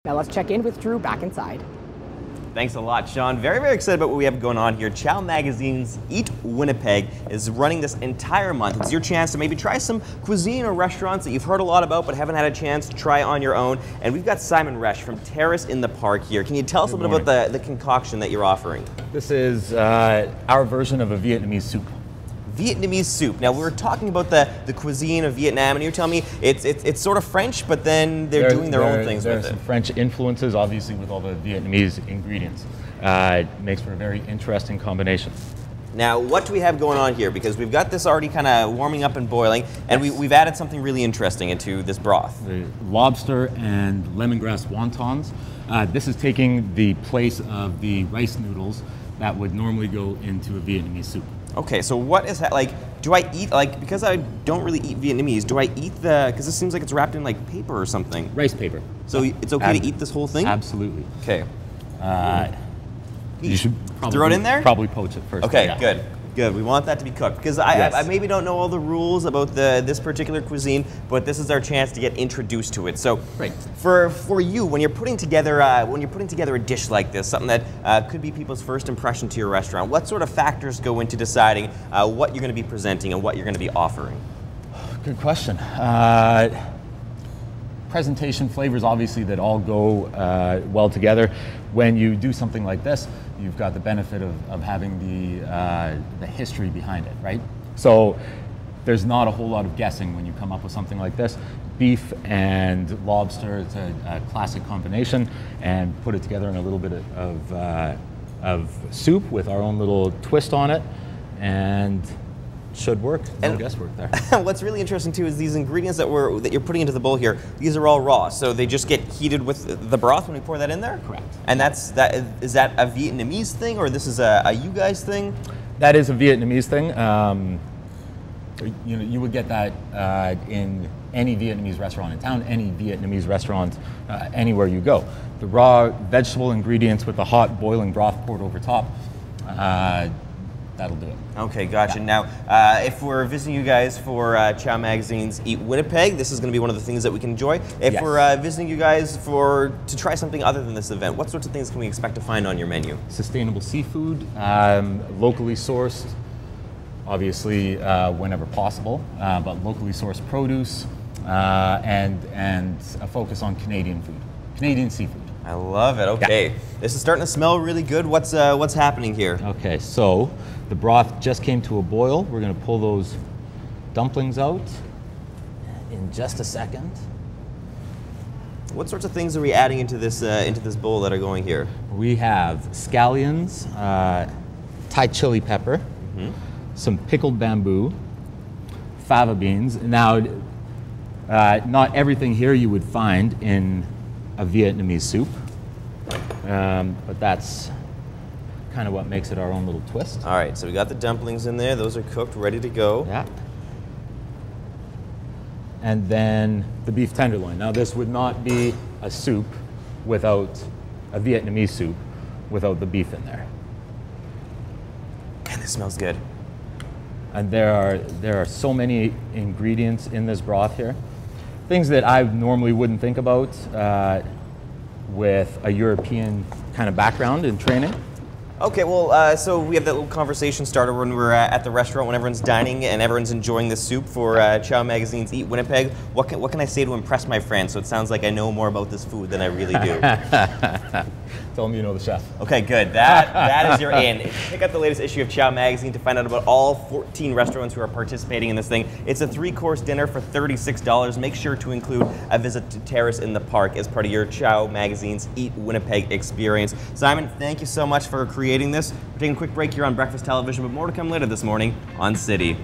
Now let's check in with Drew back inside. Thanks a lot, Sean. Very, very excited about what we have going on here. Ciao Magazine's Eat Winnipeg is running this entire month. It's your chance to maybe try some cuisine or restaurants that you've heard a lot about but haven't had a chance to try on your own. And we've got Rech from Terrace in the park here. Can you tell us a little bit about the concoction that you're offering? This is our version of a Vietnamese soup. Vietnamese soup. Now, we were talking about the cuisine of Vietnam, and you're telling me it's sort of French, but then they're doing their own things with it. There are some French influences, obviously, with all the Vietnamese ingredients. It makes for a very interesting combination. Now, what do we have going on here? Because we've got this already kind of warming up and boiling, and we've added something really interesting into this broth. The lobster and lemongrass wontons. This is taking the place of the rice noodles that would normally go into a Vietnamese soup. Okay, so what is that, like, do I eat, like, because I don't really eat Vietnamese, do I eat because this seems like it's wrapped in, like, paper or something? Rice paper. So it's okay to eat this whole thing? Absolutely. Okay. You should probably throw it in there? Probably poach it first. Okay, yeah. Good. Good. We want that to be cooked because I maybe don't know all the rules about this particular cuisine, but this is our chance to get introduced to it. So, right. For you, when you're putting together a dish like this, something that could be people's first impression to your restaurant, what sort of factors go into deciding what you're going to be presenting and what you're going to be offering? Good question. Presentation, flavors, obviously, that all go well together. When you do something like this, you've got the benefit of having the history behind it, right? So there's not a whole lot of guessing when you come up with something like this. Beef and lobster, it's a classic combination, and put it together in a little bit of soup with our own little twist on it, and should work. No guesswork there. What's really interesting too is these ingredients that you're putting into the bowl here. These are all raw, so they just get heated with the broth when we pour that in there. Correct. And is that a Vietnamese thing, or this is a you guys thing? That is a Vietnamese thing. You would get that in any Vietnamese restaurant in town, any Vietnamese restaurant anywhere you go. The raw vegetable ingredients with the hot boiling broth poured over top. That'll do it. Okay, gotcha. Yeah. Now, if we're visiting you guys for Ciao Magazine's Eat Winnipeg, this is going to be one of the things that we can enjoy. If we're visiting you guys to try something other than this event, what sorts of things can we expect to find on your menu? Sustainable seafood, locally sourced, obviously whenever possible, but locally sourced produce, and a focus on Canadian food, Canadian seafood. I love it. Okay, yeah. This is starting to smell really good. What's happening here? Okay, so the broth just came to a boil. We're going to pull those dumplings out in just a second. What sorts of things are we adding into this bowl that are going here? We have scallions, Thai chili pepper, some pickled bamboo, fava beans. Now, not everything here you would find in a Vietnamese soup, but that's kind of what makes it our own little twist. All right, so we got the dumplings in there. Those are cooked, ready to go. Yeah. And then the beef tenderloin. Now, this would not be a soup without a Vietnamese soup without the beef in there. Man, this smells good. And there are so many ingredients in this broth here. Things that I normally wouldn't think about with a European kind of background in training. Okay, well, so we have that little conversation starter when we're at the restaurant, when everyone's dining and everyone's enjoying this soup for Ciao Magazine's Eat Winnipeg. What can I say to impress my friends so it sounds like I know more about this food than I really do? Tell them you know the chef. Okay, good. That is your in. Pick up the latest issue of Ciao Magazine to find out about all 14 restaurants who are participating in this thing. It's a 3-course dinner for $36. Make sure to include a visit to Terrace in the park as part of your Ciao Magazine's Eat Winnipeg experience. Simon, thank you so much for creating this. We're taking a quick break here on Breakfast Television, but more to come later this morning on City.